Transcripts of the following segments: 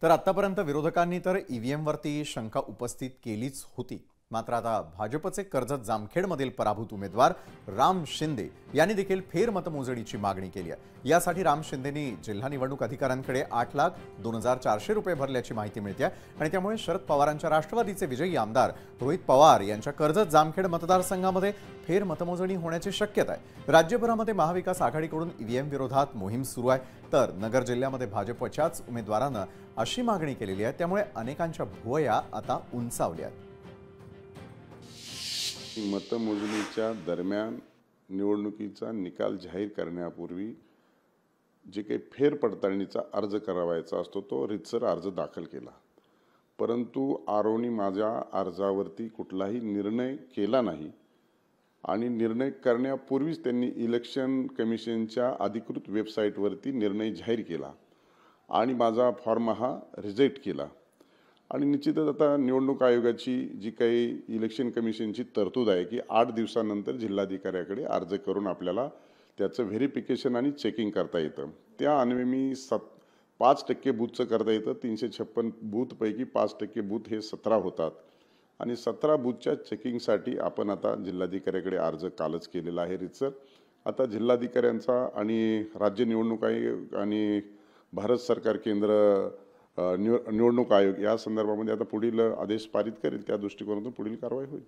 तर आतापर्यंत विरोधकांनी तर ईव्हीएमवरती शंका उपस्थित केलीच होती। मात्र आता भाजपचे कर्जत जामखेडमधील पराभूत उमेदवार राम शिंदे यांनी देखील फेरमतमोजणीची मागणी केली आहे। यासाठी राम शिंदेंनी जिल्हा निवडणूक अधिकाऱ्यांकडे 8,02,400 रुपये भरल्याची माहिती मिळते आणि त्यामुळे शरद पवारांच्या राष्ट्रवादीचे विजयी आमदार रोहित पवार यांच्या कर्जत जामखेड मतदारसंघामध्ये फेरमतमोजणी होण्याची शक्यता आहे। राज्यभरामध्ये महाविकास आघाडीकडून ईव्हीएम विरोधात मोहीम सुरू आहे, तर नगर जिल्ह्यामध्ये भाजपच्याच उमेदवारांना अशी मागणी केलेली आहे, त्यामुळे अनेकांच्या भुवया आता उंचावल्या आहेत। मतमोजणीच्या दरम्यान निवडणुकीचा निकाल जाहीर करण्यापूर्वी जे काही फेरपडताळणीचा अर्ज करावायचा असतो तो रितसर अर्ज दाखल केला, परंतु आरोनी माझ्या अर्जावरती कुठलाही निर्णय केला नाही आणि निर्णय करण्यापूर्वीच त्यांनी इलेक्शन कमिशनच्या अधिकृत वेबसाईटवरती निर्णय जाहीर केला आणि माझा फॉर्म हा रिजेक्ट केला। आणि निश्चितच आता निवडणूक आयोगाची जी काही इलेक्शन कमिशनची तरतूद आहे की 8 दिवसानंतर जिल्हाधिकाऱ्याकडे अर्ज करून आपल्याला त्याचं व्हेरिफिकेशन आणि चेकिंग करता येतं। त्या अन्वये मी 5% बूथचं करता येतं। 356 बूथपैकी 5% बूथ हे 17 होतात आणि 17 बूथच्या चेकिंगसाठी आपण आता जिल्हाधिकाऱ्याकडे अर्ज कालच केलेला आहे रितसर। आता जिल्हाधिकाऱ्यांचा आणि राज्य निवडणूक आयोग आणि भारत सरकार केंद्र निवडणूक आयोग या संदर्भामध्ये आता पुढील आदेश पारित करेल, त्या दृष्टिकोनातून पुढील कारवाई होईल।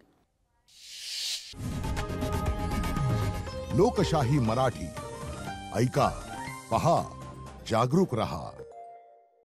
लोकशाही मराठी ऐका, पहा, जागरूक रहा।